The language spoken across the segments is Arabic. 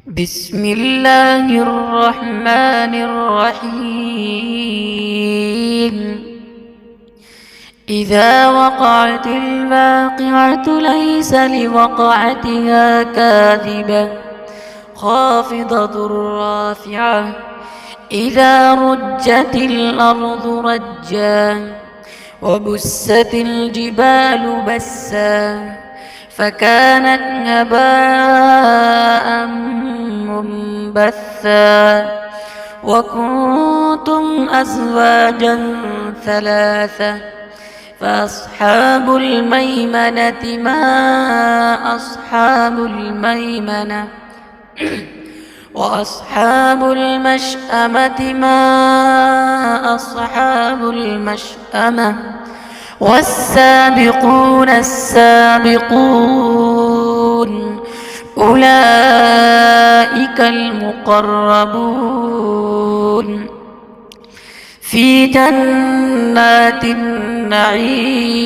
بسم الله الرحمن الرحيم. إذا وقعت الواقعة ليس لوقعتها كاذبة خافضة رافعة. إذا رجت الأرض رجا وبست الجبال بسا فكانت هباء منبثا وكنتم أزواجا ثلاثة فأصحاب الميمنة ما أصحاب الميمنة وأصحاب المشأمة ما أصحاب المشأمة والسابقون السابقون أولئك المقربون في جنات النعيم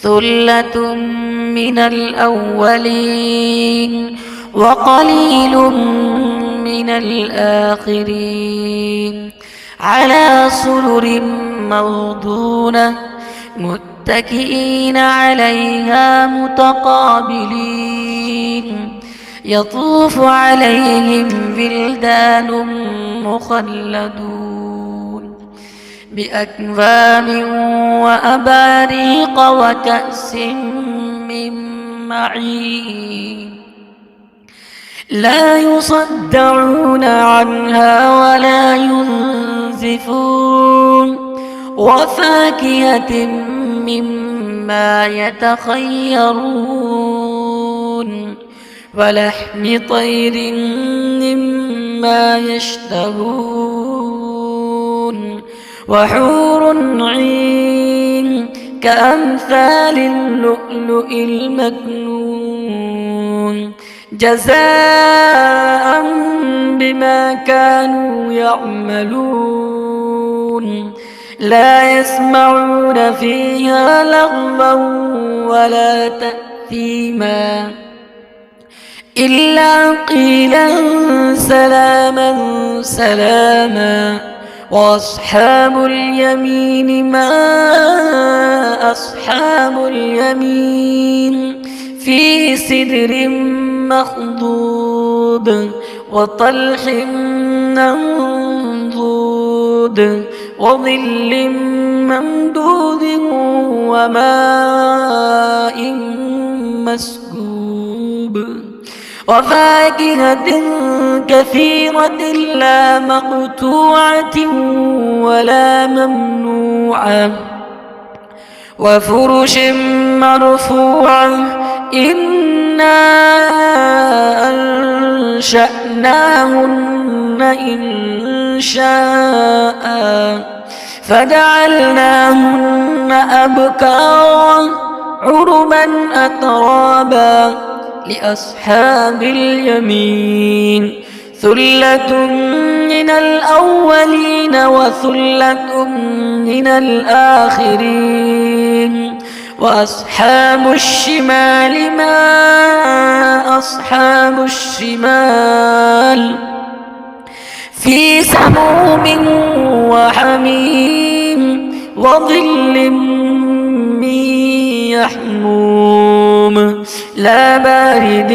ثلة من الأولين وقليل من الآخرين على سرر موضونة متكئين عليها متقابلين يطوف عليهم ولدان مخلدون بأكواب وأباريق وكأس من معين لا يصدعون عنها ولا ينزفون وفاكهة مما يتخيرون ولحم طير مما يشتهون وحور عين كأمثال اللؤلؤ المكنون جزاء بما كانوا يعملون لا يسمعون فيها لغوا ولا تأثيما إلا قيلا سلاما سلاما وأصحاب اليمين ما أصحاب اليمين في سدر مخضود وطلح منضود وظل ممدود وماء مسكوب وفاكهة كثيرة لا مقطوعة ولا ممنوعة وفرش مرفوعة إنا أنشأناهن إنشاء فجعلناهن أبكارا عربا أترابا لأصحاب اليمين ثلة من الأولين وثلة من الآخرين وأصحاب الشمال ما أصحاب الشمال في سموم وحميم وظل من يحموم لا بارد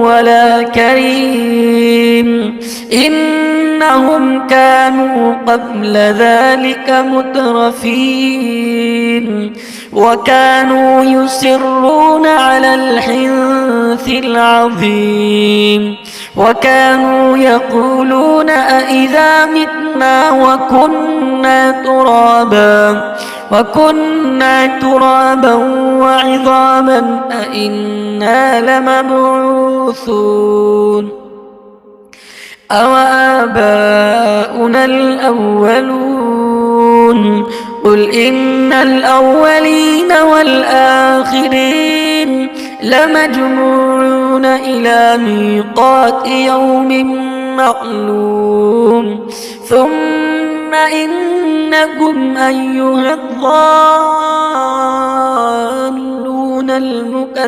ولا كريم إنهم كانوا قبل ذلك مترفين وكانوا يصرون على الحنث العظيم وكانوا يقولون أإذا متنا وكنا ترابا وعظاما أإنا لمبعوثون أوآباؤنا الأولون قل إن الأولين والآخرين لمجموعون إلى ميقات يوم معلوم ثم إنكم أيها الضالون المكذبون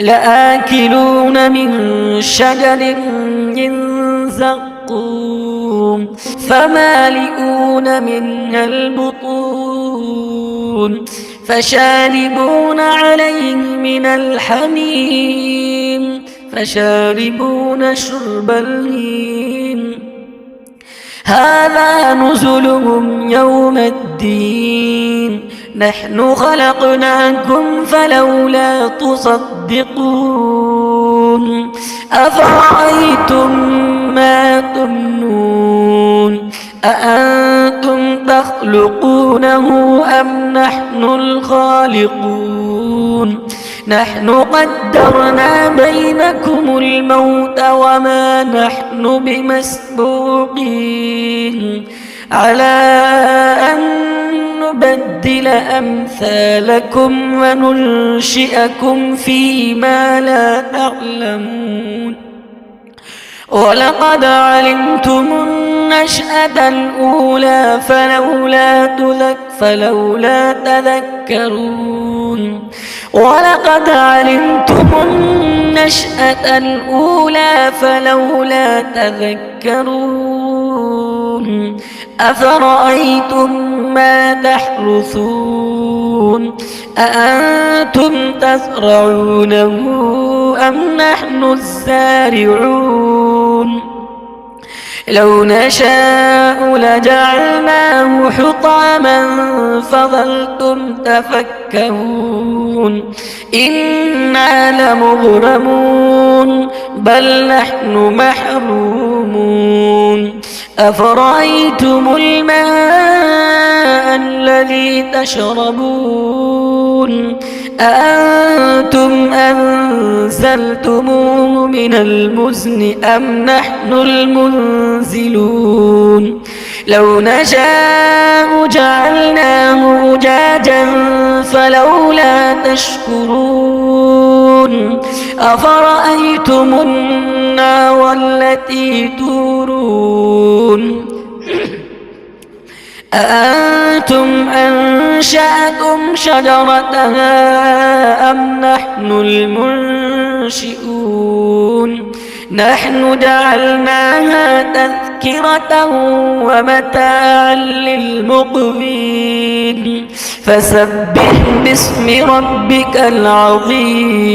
لآكلون من شجر من زقوم فمالئون منها البطون فشاربون عليه من الحميم فشاربون شرب الهيم هذا نزلهم يوم الدين نحن خلقناكم فلولا تصدقون أفرأيتم ما تمنون أأنتم تخلقونه أم نحن الخالقون نحن قدرنا بينكم الموت وما نحن بمسبوقين على أن نبدل أمثالكم وننشئكم فيما لا تعلمون ولقد علمتم النشأة الأولى فلولا تذكرون ولقد علمتم النشأة الأولى فلولا تذكرون أفرأيتم ما تحرثون أأنتم تزرعونه أم نحن الزارعون لو نشاء لجعلناه حطاما فظلتم تفكهون إنا لمغرمون بل نحن محرومون أفرأيتم الماء الذي تشربون أأنتم أنزلتموه من المزن أم نحن المنزلون لو نشاء جعلناه أجاجا فلولا تشكرون أفرأيتم النار التي تورون أأنتم أنشأتم شجرتها أم نحن المنشئون نحن جعلناها تذكرة ومتاعا للمقوين فسبح باسم ربك العظيم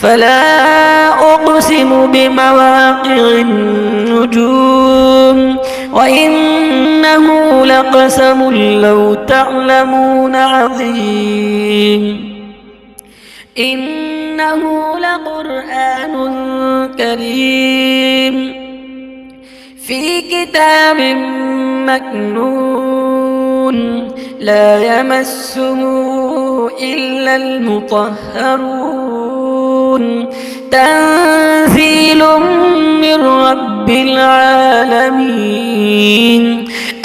فلا أقسم بمواقع النجوم وإنه لقسم لو تعلمون عظيم إنه لقرآن كريم في كتاب مكنون لا يمسه إلا المطهرون تنزيل من رب العالمين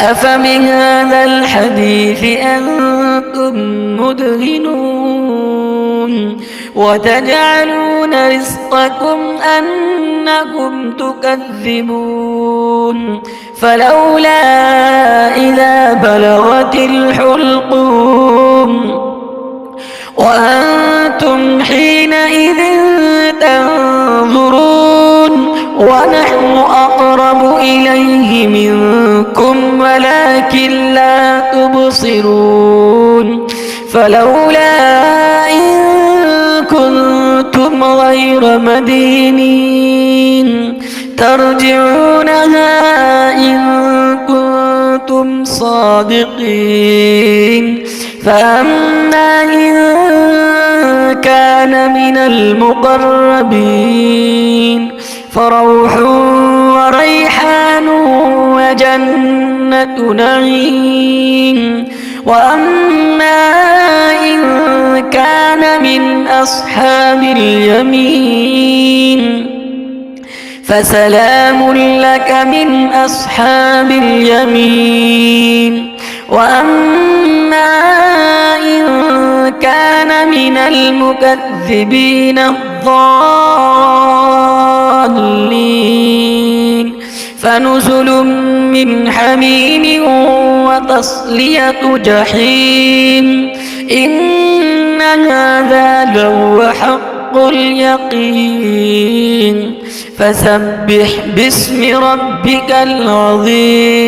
أفبهذا الحديث أنتم مدهنون وتجعلون رزقكم أنكم تكذبون فلولا إذا بلغت الحلقوم وأنتم حينئذ تنظرون ونحن أقرب إليه منكم ولكن لا تبصرون فلولا إن كنتم غير مدينين ترجعونها إن كنتم صادقين فأما إن كان من المقربين فروح وريحان وجنة نعيم وأما إن كان من أصحاب اليمين فسلام لك من أصحاب اليمين وأما إن كان من المكذبين الضالين فنزل من حميم وتصلية جحيم إن هذا لهو حق حق اليقين فسبح باسم ربك العظيم